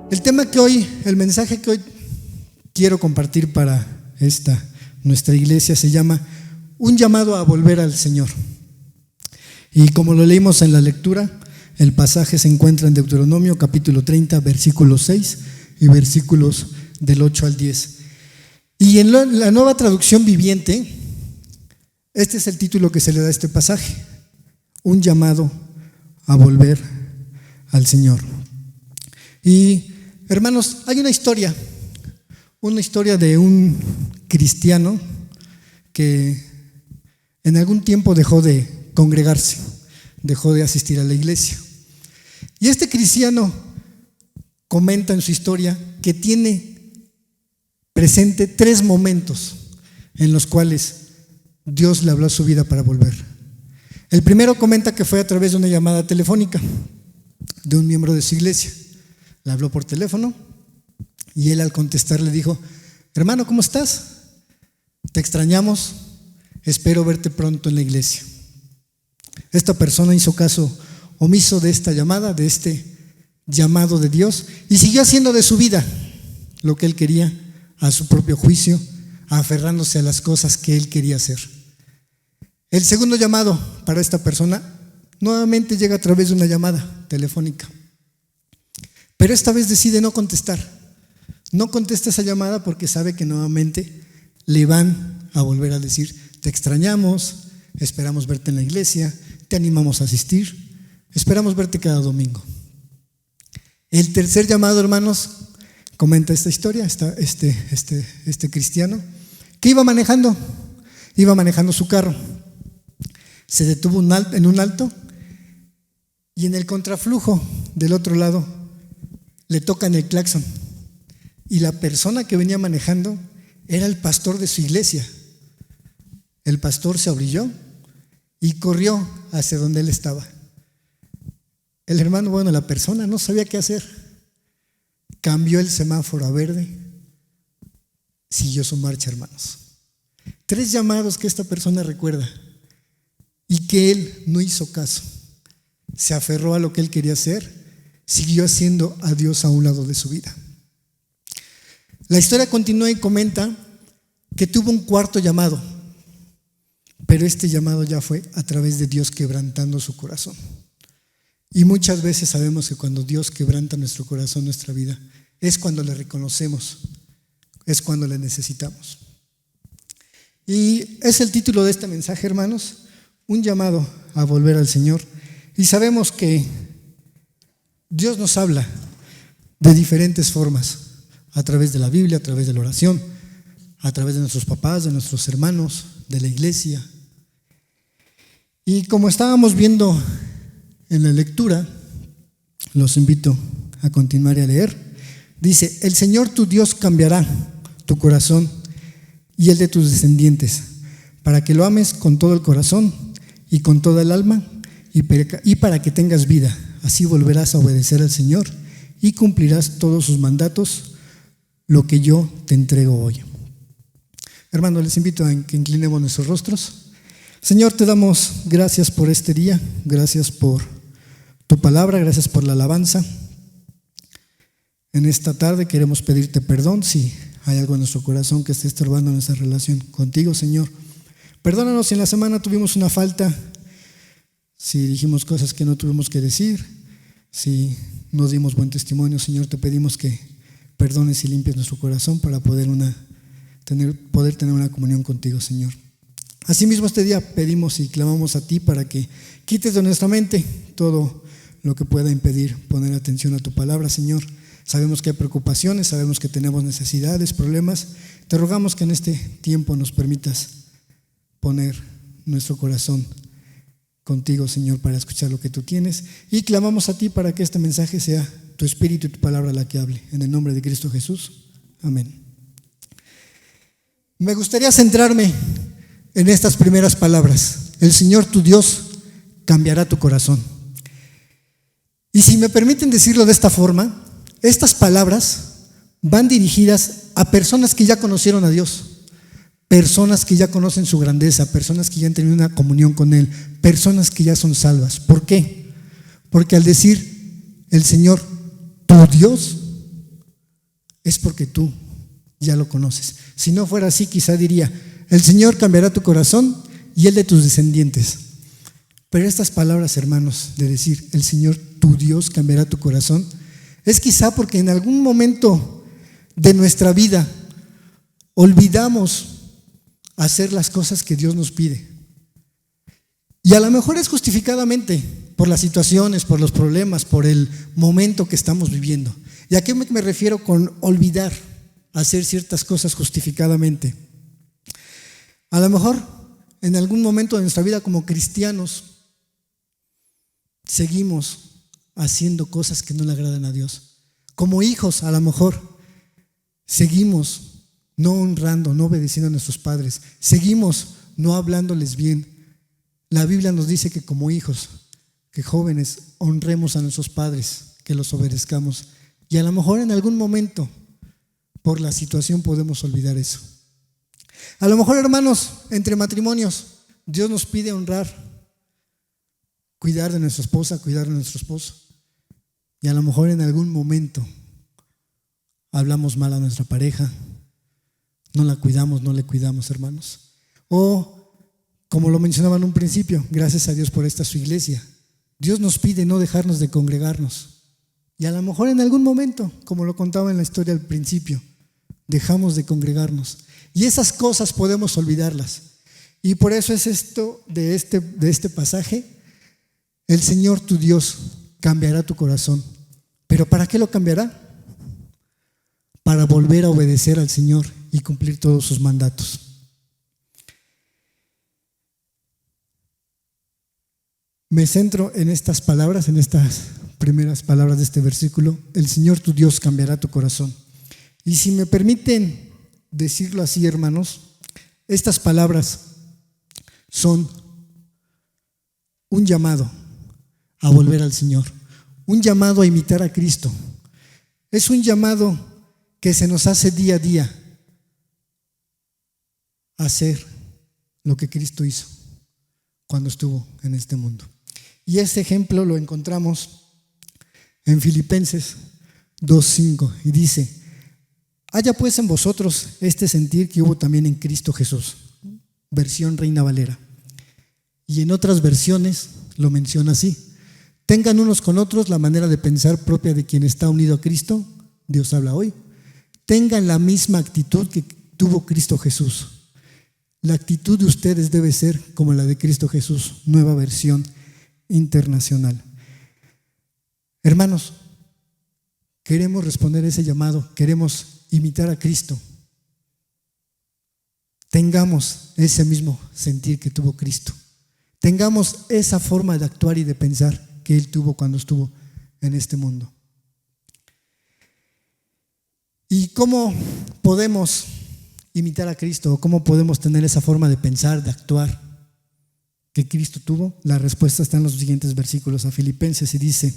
El mensaje que hoy quiero compartir para nuestra iglesia se llama Un llamado a volver al Señor. Y como lo leímos en la lectura, el pasaje se encuentra en Deuteronomio capítulo 30, versículos 6 y versículos del 8 al 10. Y en la Nueva Traducción Viviente, este es el título que se le da a este pasaje: Un llamado a volver al Señor. Y hermanos, hay una historia de un cristiano que en algún tiempo dejó de congregarse, dejó de asistir a la iglesia. Y este cristiano comenta en su historia que tiene presente 3 momentos en los cuales Dios le habló a su vida para volver. El primero comenta que fue a través de una llamada telefónica de un miembro de su iglesia. Le habló por teléfono y él, al contestar, le dijo: hermano, ¿cómo estás? Te extrañamos, espero verte pronto en la iglesia. Esta persona hizo caso omiso de esta llamada, de este llamado de Dios, y siguió haciendo de su vida lo que él quería, a su propio juicio, aferrándose a las cosas que él quería hacer. El segundo llamado para esta persona nuevamente llega a través de una llamada telefónica, pero esta vez decide no contestar. No contesta esa llamada porque sabe que nuevamente le van a volver a decir: te extrañamos, esperamos verte en la iglesia, te animamos a asistir, esperamos verte cada domingo. El tercer llamado, hermanos, comenta esta historia, este cristiano, que iba manejando su carro. Se detuvo en un alto y en el contraflujo del otro lado le tocan el claxon. Y la persona que venía manejando era el pastor de su iglesia. El pastor se abrilló y corrió hacia donde él estaba. El hermano, la persona no sabía qué hacer. Cambió el semáforo a verde, siguió su marcha, hermanos. 3 llamados que esta persona recuerda y que él no hizo caso. Se aferró a lo que él quería hacer, siguió haciendo a Dios a un lado de su vida. La historia continúa y comenta que tuvo un cuarto llamado, pero este llamado ya fue a través de Dios quebrantando su corazón. Y muchas veces sabemos que cuando Dios quebranta nuestro corazón, nuestra vida, es cuando le reconocemos, es cuando le necesitamos. Y es el título de este mensaje, hermanos: Un llamado a volver al Señor. Y sabemos que Dios nos habla de diferentes formas, a través de la Biblia, a través de la oración, a través de nuestros papás, de nuestros hermanos, de la iglesia. Y como estábamos viendo en la lectura, los invito a continuar y a leer. Dice: el Señor tu Dios cambiará tu corazón y el de tus descendientes, para que lo ames con todo el corazón y con toda el alma, y para que tengas vida. Así volverás a obedecer al Señor y cumplirás todos sus mandatos, lo que yo te entrego hoy. Hermanos, les invito a que inclinemos nuestros rostros. Señor, te damos gracias por este día, gracias por tu palabra, gracias por la alabanza. En esta tarde queremos pedirte perdón si hay algo en nuestro corazón que esté estorbando nuestra relación contigo, Señor. Perdónanos si en la semana tuvimos una falta, si dijimos cosas que no tuvimos que decir, si no dimos buen testimonio. Señor, te pedimos que perdones y limpies nuestro corazón para poder tener una comunión contigo, Señor. Asimismo, este día pedimos y clamamos a ti para que quites de nuestra mente todo lo que pueda impedir poner atención a tu palabra, Señor. Sabemos que hay preocupaciones, sabemos que tenemos necesidades, problemas. Te rogamos que en este tiempo nos permitas poner nuestro corazón contigo, Señor, para escuchar lo que tú tienes, y clamamos a ti para que este mensaje sea tu espíritu y tu palabra la que hable. En el nombre de Cristo Jesús, amén. Me gustaría centrarme en estas primeras palabras: el Señor tu Dios cambiará tu corazón. Y si me permiten decirlo de esta forma, estas palabras van dirigidas a personas que ya conocieron a Dios, personas que ya conocen su grandeza, personas que ya han tenido una comunión con Él, personas que ya son salvas. ¿Por qué? Porque al decir el Señor tu Dios, es porque tú ya lo conoces. Si no fuera así, quizá diría: el Señor cambiará tu corazón y el de tus descendientes. Pero estas palabras, hermanos, de decir: el Señor tu Dios cambiará tu corazón, es quizá porque en algún momento de nuestra vida olvidamos hacer las cosas que Dios nos pide. Y a lo mejor es justificadamente, por las situaciones, por los problemas, por el momento que estamos viviendo. ¿Y a qué me refiero con olvidar hacer ciertas cosas justificadamente? A lo mejor en algún momento de nuestra vida como cristianos seguimos haciendo cosas que no le agradan a Dios. Como hijos, a lo mejor seguimos no honrando, no obedeciendo a nuestros padres. Seguimos no hablándoles bien. La Biblia nos dice que como hijos, que jóvenes, honremos a nuestros padres, que los obedezcamos. Y a lo mejor en algún momento, por la situación, podemos olvidar eso. A lo mejor, hermanos, entre matrimonios, Dios nos pide honrar, cuidar de nuestra esposa, cuidar de nuestro esposo. Y a lo mejor en algún momento hablamos mal a nuestra pareja, no la cuidamos, no le cuidamos, hermanos. O, como lo mencionaba en un principio, gracias a Dios por esta su iglesia, Dios nos pide no dejarnos de congregarnos. Y a lo mejor en algún momento, como lo contaba en la historia al principio, dejamos de congregarnos. Y esas cosas podemos olvidarlas. Y por eso es esto de este pasaje: el Señor tu Dios cambiará tu corazón. ¿Pero para qué lo cambiará? Para volver a obedecer al Señor y cumplir todos sus mandatos. Me centro en estas palabras, en estas primeras palabras de este versículo: el Señor tu Dios cambiará tu corazón. Y si me permiten decirlo así, hermanos, estas palabras son un llamado a volver al Señor, un llamado a imitar a Cristo. Es un llamado que se nos hace día a día a hacer lo que Cristo hizo cuando estuvo en este mundo. Y este ejemplo lo encontramos en Filipenses 2:5 y dice: haya pues en vosotros este sentir que hubo también en Cristo Jesús, versión Reina Valera. Y en otras versiones lo menciona así: tengan unos con otros la manera de pensar propia de quien está unido a Cristo. Dios habla hoy. Tengan la misma actitud que tuvo Cristo Jesús. La actitud de ustedes debe ser como la de Cristo Jesús, nueva versión internacional. Hermanos, queremos responder a ese llamado, queremos imitar a Cristo. Tengamos ese mismo sentir que tuvo Cristo. Tengamos esa forma de actuar y de pensar que Él tuvo cuando estuvo en este mundo. ¿Y cómo podemos imitar a Cristo? ¿Cómo podemos tener esa forma de pensar, de actuar que Cristo tuvo? La respuesta está en los siguientes versículos a Filipenses y dice,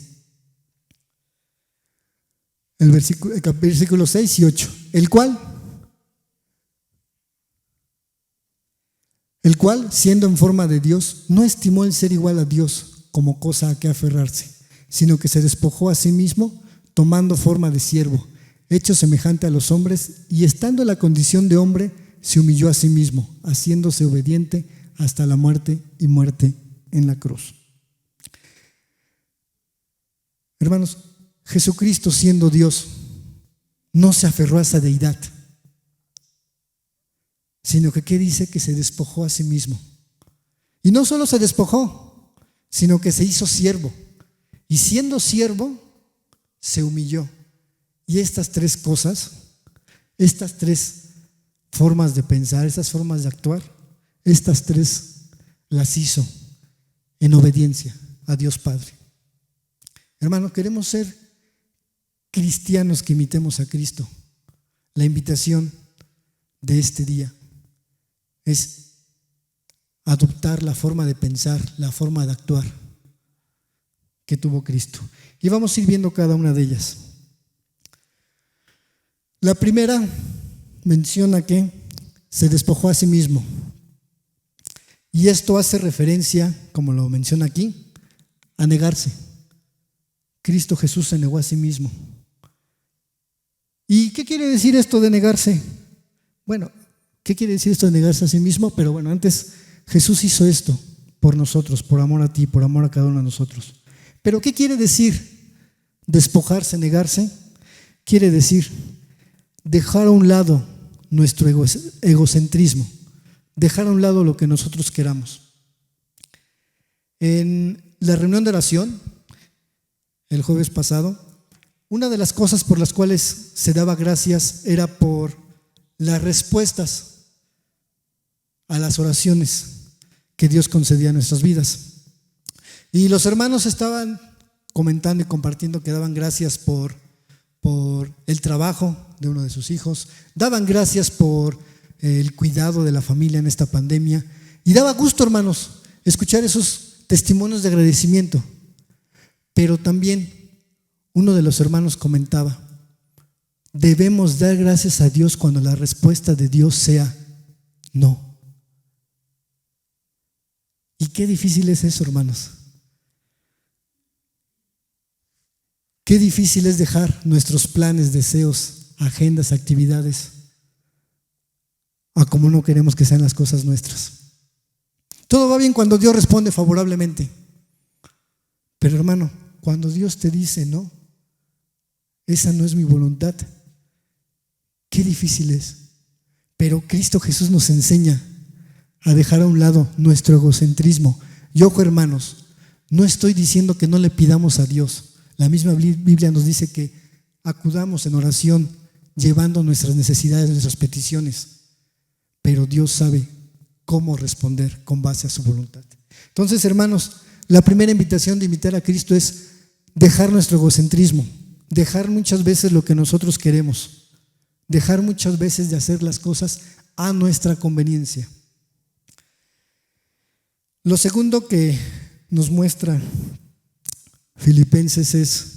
el versículo 6 y 8, el cual, siendo en forma de Dios, no estimó el ser igual a Dios como cosa a que aferrarse, sino que se despojó a sí mismo, tomando forma de siervo, hecho semejante a los hombres, y estando en la condición de hombre, se humilló a sí mismo, haciéndose obediente hasta la muerte y muerte en la cruz. Hermanos, Jesucristo, siendo Dios, no se aferró a esa deidad, sino que ¿qué dice? Que se despojó a sí mismo. Y no solo se despojó, sino que se hizo siervo. Y siendo siervo, se humilló. Y estas tres cosas, estas tres formas de pensar, estas formas de actuar, estas tres las hizo en obediencia a Dios Padre. Hermanos, queremos ser cristianos que imitemos a Cristo. La invitación de este día es adoptar la forma de pensar, la forma de actuar que tuvo Cristo. Y vamos a ir viendo cada una de ellas. La primera menciona que se despojó a sí mismo. Y esto hace referencia, como lo menciona aquí, a negarse. Cristo Jesús se negó a sí mismo. ¿Y qué quiere decir esto de negarse? Bueno, ¿qué quiere decir esto de negarse a sí mismo? Pero bueno, antes Jesús hizo esto por nosotros, por amor a ti, por amor a cada uno de nosotros. Pero ¿qué quiere decir despojarse, negarse? Quiere decir dejar a un lado nuestro egocentrismo, dejar a un lado lo que nosotros queramos. En la reunión de oración, el jueves pasado, una de las cosas por las cuales se daba gracias era por las respuestas a las oraciones que Dios concedía a nuestras vidas. Y los hermanos estaban comentando y compartiendo que daban gracias por el trabajo de uno de sus hijos, daban gracias por el cuidado de la familia en esta pandemia, y daba gusto, hermanos, escuchar esos testimonios de agradecimiento. Pero también uno de los hermanos comentaba: debemos dar gracias a Dios cuando la respuesta de Dios sea no. Y qué difícil es eso, hermanos. Qué difícil es dejar nuestros planes, deseos, agendas, actividades a como no queremos que sean las cosas nuestras. Todo va bien cuando Dios responde favorablemente. Pero hermano, cuando Dios te dice no, esa no es mi voluntad, qué difícil es. Pero Cristo Jesús nos enseña a dejar a un lado nuestro egocentrismo. Y ojo, hermanos, no estoy diciendo que no le pidamos a Dios. La misma Biblia nos dice que acudamos en oración llevando nuestras necesidades, nuestras peticiones. Pero Dios sabe cómo responder con base a su voluntad. Entonces, hermanos, la primera invitación de imitar a Cristo es dejar nuestro egocentrismo, dejar muchas veces lo que nosotros queremos, dejar muchas veces de hacer las cosas a nuestra conveniencia. Lo segundo que nos muestra Filipenses es: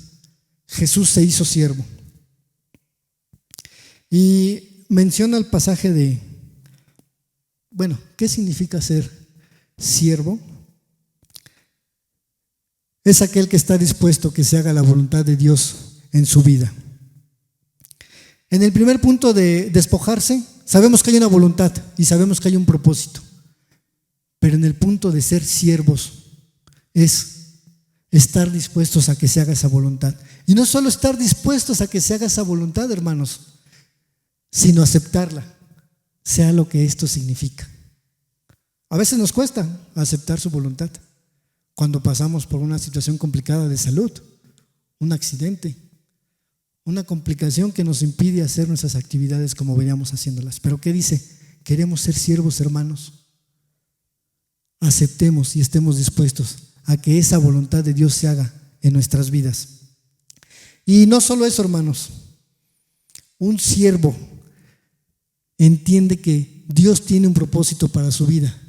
Jesús se hizo siervo. Y menciona el pasaje de, bueno, ¿qué significa ser siervo? Es aquel que está dispuesto a que se haga la voluntad de Dios en su vida. En el primer punto de despojarse, sabemos que hay una voluntad y sabemos que hay un propósito. Pero en el punto de ser siervos es estar dispuestos a que se haga esa voluntad. Y no solo estar dispuestos a que se haga esa voluntad, hermanos, sino aceptarla, sea lo que esto significa. A veces nos cuesta aceptar su voluntad cuando pasamos por una situación complicada de salud, un accidente, una complicación que nos impide hacer nuestras actividades como veníamos haciéndolas. Pero ¿qué dice? Queremos ser siervos, hermanos. Aceptemos y estemos dispuestos a que esa voluntad de Dios se haga en nuestras vidas. Y no solo eso, hermanos. Un siervo entiende que Dios tiene un propósito para su vida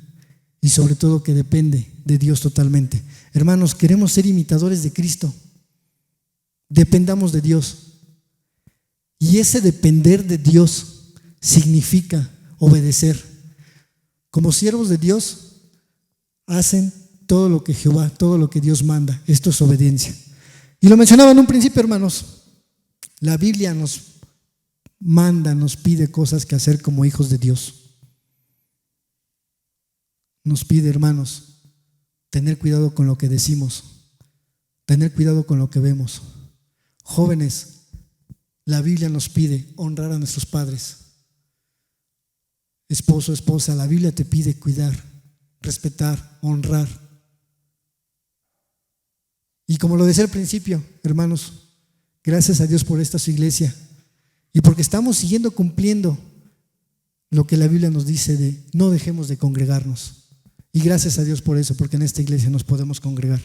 y sobre todo que depende de Dios totalmente. Hermanos, queremos ser imitadores de Cristo. Dependamos de Dios. Y ese depender de Dios significa obedecer. Como siervos de Dios, hacen todo lo que Jehová, todo lo que Dios manda. Esto es obediencia. Y lo mencionaba en un principio, hermanos. La Biblia nos manda, nos pide cosas que hacer como hijos de Dios. Nos pide, hermanos, tener cuidado con lo que decimos, tener cuidado con lo que vemos. Jóvenes, la Biblia nos pide honrar a nuestros padres. Esposo, esposa, la Biblia te pide cuidar, respetar, honrar. Y como lo decía al principio, hermanos, gracias a Dios por esta su iglesia y porque estamos siguiendo cumpliendo lo que la Biblia nos dice de no dejemos de congregarnos. Y gracias a Dios por eso, porque en esta iglesia nos podemos congregar.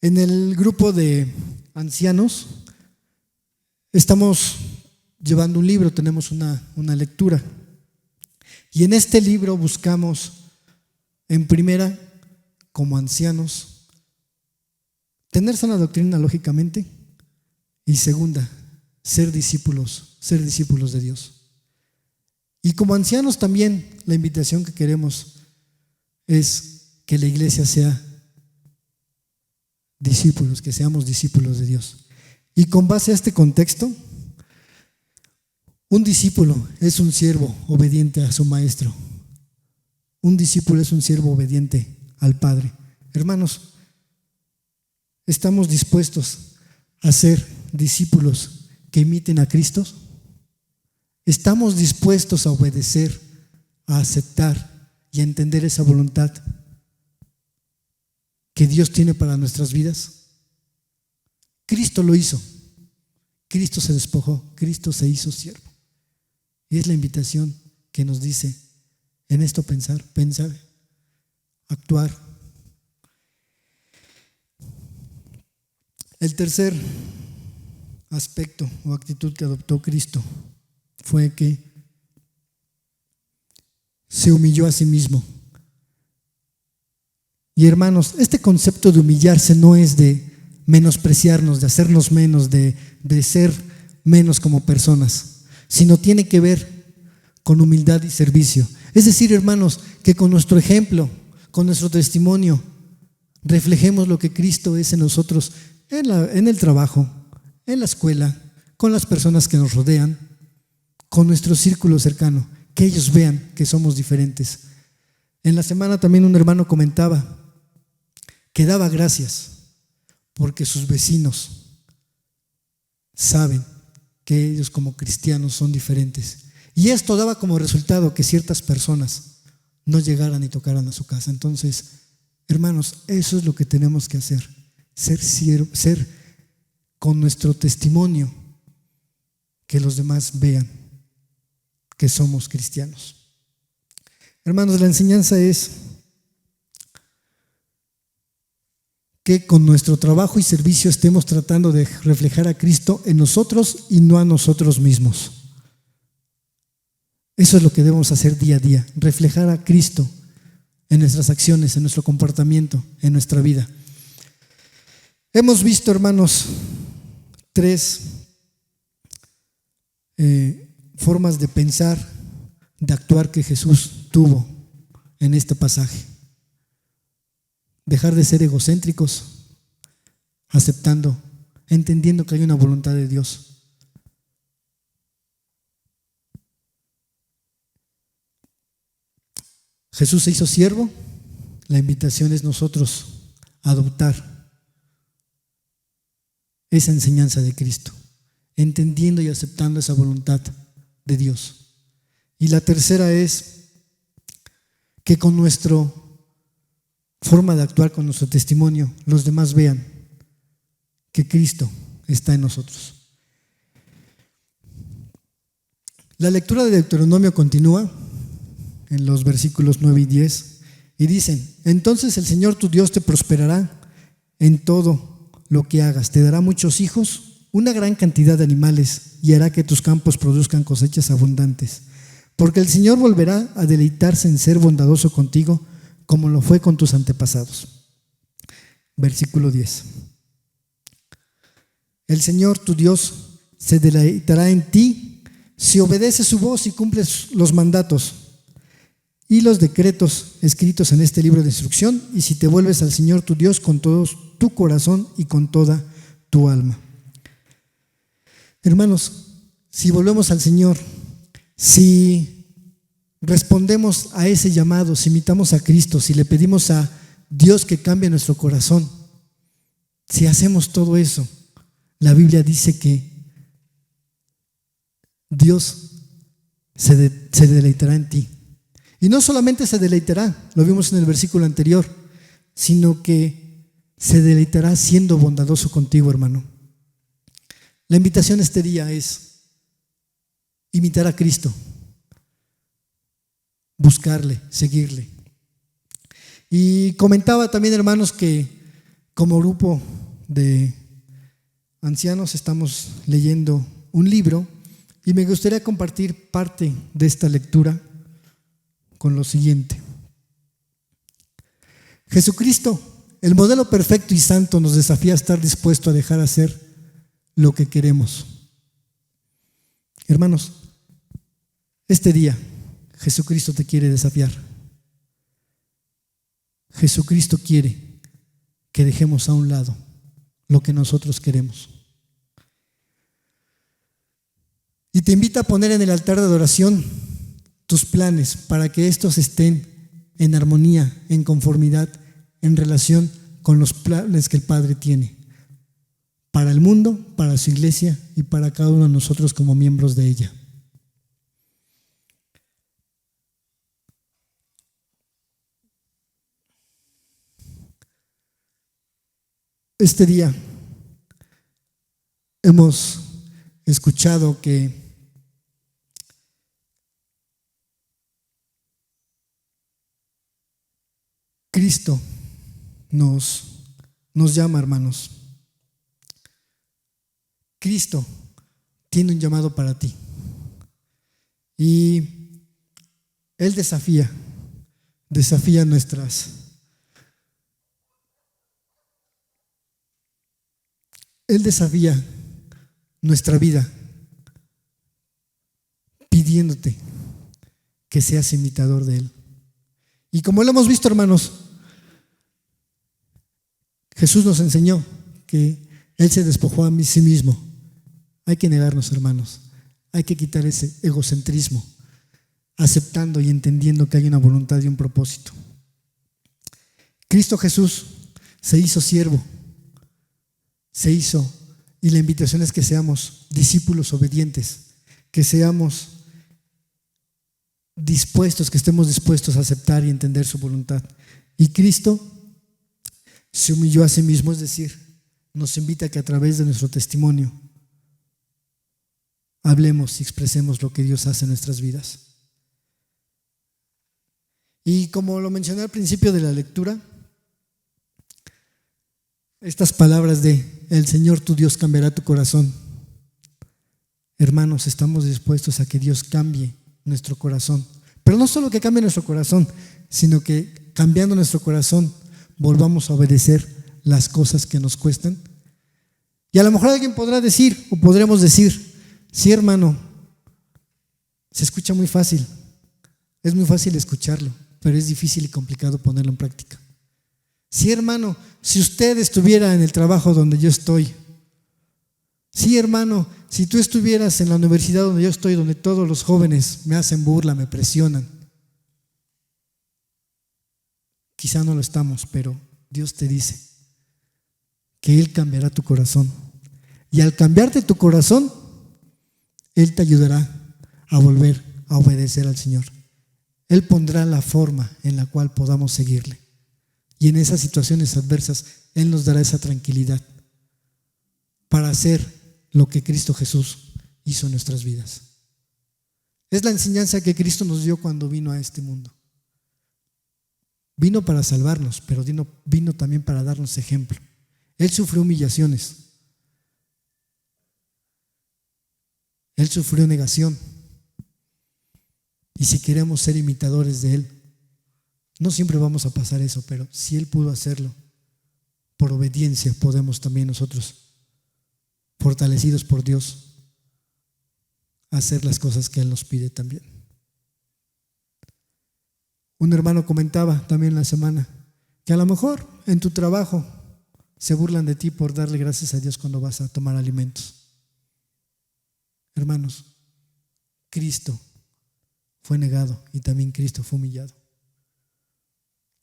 En el grupo de ancianos estamos llevando un libro, tenemos una lectura. Y en este libro buscamos, en primera, como ancianos, tener sana doctrina, lógicamente, y segunda, ser discípulos de Dios. Y como ancianos también la invitación que queremos es que la iglesia sea discípulos, que seamos discípulos de Dios. Y con base a este contexto, un discípulo es un siervo obediente a su maestro. Un discípulo es un siervo obediente al Padre. Hermanos, ¿estamos dispuestos a ser discípulos que imiten a Cristo? ¿Estamos dispuestos a obedecer, a aceptar y a entender esa voluntad que Dios tiene para nuestras vidas? Cristo lo hizo. Cristo se despojó. Cristo se hizo siervo. Y es la invitación que nos dice en esto pensar, actuar. El tercer aspecto o actitud que adoptó Cristo fue que se humilló a sí mismo. Y hermanos, este concepto de humillarse no es de menospreciarnos, de hacernos menos, de ser menos como personas, sino tiene que ver con humildad y servicio. Es decir, hermanos, que con nuestro ejemplo, con nuestro testimonio, reflejemos lo que Cristo es en nosotros, en el trabajo, en la escuela, con las personas que nos rodean, con nuestro círculo cercano, que ellos vean que somos diferentes. En la semana también un hermano comentaba que daba gracias porque sus vecinos saben que ellos como cristianos son diferentes. Y esto daba como resultado que ciertas personas no llegaran y tocaran a su casa. Entonces, hermanos, eso es lo que tenemos que hacer. Ser con nuestro testimonio que los demás vean que somos cristianos. Hermanos, la enseñanza es que con nuestro trabajo y servicio estemos tratando de reflejar a Cristo en nosotros y no a nosotros mismos. Eso es lo que debemos hacer día a día, reflejar a Cristo en nuestras acciones, en nuestro comportamiento, en nuestra vida. Hemos visto, hermanos, tres formas de pensar, de actuar que Jesús tuvo en este pasaje. Dejar de ser egocéntricos, aceptando, entendiendo que hay una voluntad de Dios. Jesús se hizo siervo. La invitación es nosotros a adoptar esa enseñanza de Cristo, entendiendo y aceptando esa voluntad de Dios. Y la tercera es que con nuestra forma de actuar, con nuestro testimonio, los demás vean que Cristo está en nosotros. La lectura de Deuteronomio continúa en los versículos 9 y 10 y dicen: entonces el Señor tu Dios te prosperará en todo lo que hagas, te dará muchos hijos, una gran cantidad de animales, y hará que tus campos produzcan cosechas abundantes, porque el Señor volverá a deleitarse en ser bondadoso contigo como lo fue con tus antepasados. Versículo 10. El Señor tu Dios se deleitará en ti si obedeces su voz y cumples los mandatos y los decretos escritos en este libro de instrucción, y si te vuelves al Señor tu Dios con todo tu corazón y con toda tu alma. Hermanos, si volvemos al Señor, si respondemos a ese llamado, si imitamos a Cristo, si le pedimos a Dios que cambie nuestro corazón, si hacemos todo eso, la Biblia dice que Dios se deleitará en ti. Y no solamente se deleitará, lo vimos en el versículo anterior, sino que se deleitará siendo bondadoso contigo, hermano. La invitación este día es imitar a Cristo, buscarle, seguirle. Y comentaba también, hermanos, que como grupo de ancianos estamos leyendo un libro y me gustaría compartir parte de esta lectura con lo siguiente. Jesucristo, el modelo perfecto y santo, nos desafía a estar dispuesto a dejar hacer lo que queremos. Hermanos, este día Jesucristo te quiere desafiar. Jesucristo quiere que dejemos a un lado lo que nosotros queremos Y te invita a poner en el altar de adoración tus planes para que estos estén en armonía, en conformidad, en relación con los planes que el Padre tiene para el mundo, para su iglesia y para cada uno de nosotros como miembros de ella. Este día hemos escuchado que Cristo nos llama, hermanos. Cristo tiene un llamado para ti. Y Él desafía nuestra vida, pidiéndote que seas imitador de Él. Y como lo hemos visto, hermanos, Jesús nos enseñó que Él se despojó a sí mismo. Hay que negarnos, hermanos. Hay que quitar ese egocentrismo, aceptando y entendiendo que hay una voluntad y un propósito. Cristo Jesús se hizo siervo, y la invitación es que seamos discípulos obedientes, que seamos dispuestos, que estemos dispuestos a aceptar y entender su voluntad. Y Cristo se humilló a sí mismo, es decir, nos invita a que a través de nuestro testimonio hablemos y expresemos lo que Dios hace en nuestras vidas. Y como lo mencioné al principio de la lectura, estas palabras de el Señor tu Dios cambiará tu corazón. Hermanos, estamos dispuestos a que Dios cambie nuestro corazón, pero no solo que cambie nuestro corazón, sino que cambiando nuestro corazón volvamos a obedecer las cosas que nos cuestan. Y a lo mejor alguien podrá decir, o podremos decir, sí, hermano, se escucha muy fácil, es muy fácil escucharlo, pero es difícil y complicado ponerlo en práctica. Sí, hermano, si usted estuviera en el trabajo donde yo estoy, sí, hermano, si tú estuvieras en la universidad donde yo estoy, donde todos los jóvenes me hacen burla, me presionan, quizá no lo estamos, pero Dios te dice que Él cambiará tu corazón, y al cambiarte tu corazón Él te ayudará a volver a obedecer al Señor. Él pondrá la forma en la cual podamos seguirle. Y en esas situaciones adversas, Él nos dará esa tranquilidad para hacer lo que Cristo Jesús hizo en nuestras vidas. Es la enseñanza que Cristo nos dio cuando vino a este mundo. Vino para salvarnos, pero vino también para darnos ejemplo. Él sufrió humillaciones. Él sufrió negación. Y si queremos ser imitadores de Él, no siempre vamos a pasar eso, pero si Él pudo hacerlo, por obediencia podemos también nosotros, fortalecidos por Dios, hacer las cosas que Él nos pide también. Un hermano comentaba también la semana que a lo mejor en tu trabajo se burlan de ti por darle gracias a Dios cuando vas a tomar alimentos. Hermanos, Cristo fue negado y también Cristo fue humillado.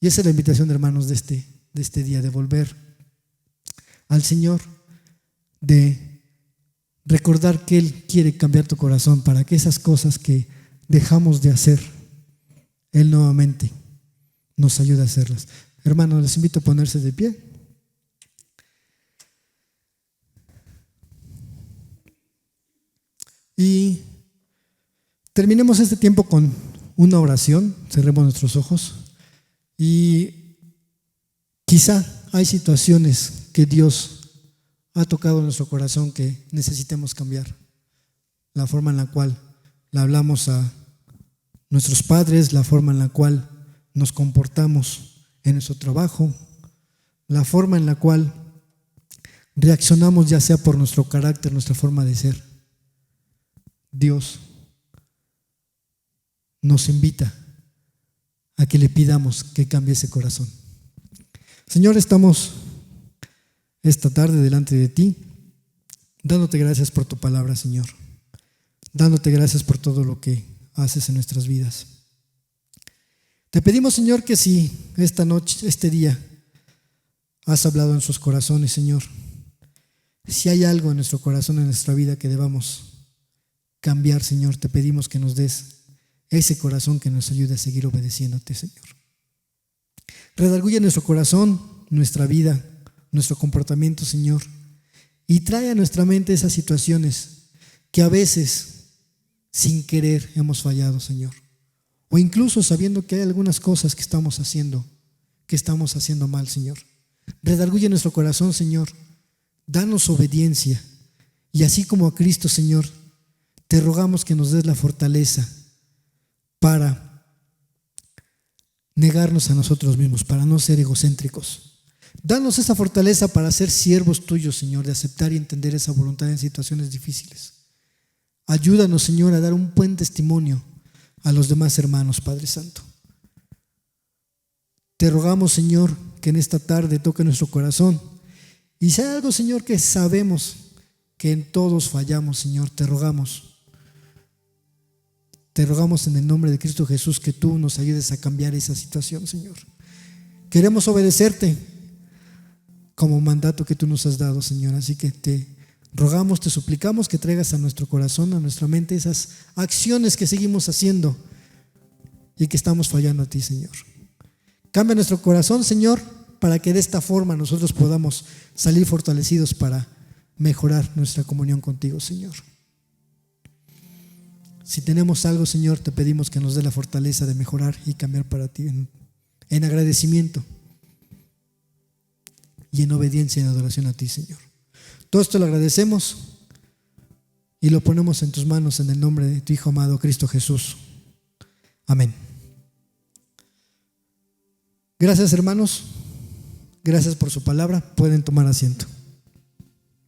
Y esa es la invitación, hermanos, de este día, de volver al Señor, de recordar que Él quiere cambiar tu corazón para que esas cosas que dejamos de hacer, Él nuevamente nos ayude a hacerlas. Hermanos, les invito a ponerse de pie. Y terminemos este tiempo con una oración, cerremos nuestros ojos. Y quizá hay situaciones que Dios ha tocado en nuestro corazón que necesitemos cambiar. La forma en la cual le hablamos a nuestros padres, la forma en la cual nos comportamos en nuestro trabajo, la forma en la cual reaccionamos, ya sea por nuestro carácter, nuestra forma de ser. Dios nos invita a que le pidamos que cambie ese corazón. Señor, estamos esta tarde delante de ti, dándote gracias por tu palabra, Señor. dándote gracias por todo lo que haces en nuestras vidas. Te pedimos, Señor, que si esta noche, este día, has hablado en sus corazones, Señor, si hay algo en nuestro corazón, en nuestra vida que debamos cambiar, Señor, te pedimos que nos des ese corazón que nos ayude a seguir obedeciéndote, Señor. Redarguye nuestro corazón, nuestra vida, nuestro comportamiento, Señor, y trae a nuestra mente esas situaciones que a veces, sin querer, hemos fallado, Señor. O incluso sabiendo que hay algunas cosas que estamos haciendo mal, Señor. Redarguye nuestro corazón, Señor. Danos obediencia. Y así como a Cristo, Señor, te rogamos que nos des la fortaleza para negarnos a nosotros mismos, para no ser egocéntricos. Danos esa fortaleza para ser siervos tuyos, Señor, de aceptar y entender esa voluntad en situaciones difíciles. Ayúdanos, Señor, a dar un buen testimonio a los demás hermanos, Padre Santo. Te rogamos, Señor, que en esta tarde toque nuestro corazón. Y si hay algo, Señor, que sabemos que en todos fallamos, Señor, te rogamos en el nombre de Cristo Jesús que tú nos ayudes a cambiar esa situación, Señor. Queremos obedecerte como mandato que tú nos has dado, Señor. Así que te rogamos, te suplicamos que traigas a nuestro corazón, a nuestra mente, esas acciones que seguimos haciendo y que estamos fallando a ti, Señor. Cambia nuestro corazón, Señor, para que de esta forma nosotros podamos salir fortalecidos para mejorar nuestra comunión contigo, Señor. Si tenemos algo, Señor, te pedimos que nos dé la fortaleza de mejorar y cambiar para ti en agradecimiento y en obediencia y en adoración a ti, Señor. Todo esto lo agradecemos y lo ponemos en tus manos en el nombre de tu Hijo amado, Cristo Jesús. Amén. Gracias, hermanos. Gracias por su palabra. Pueden tomar asiento.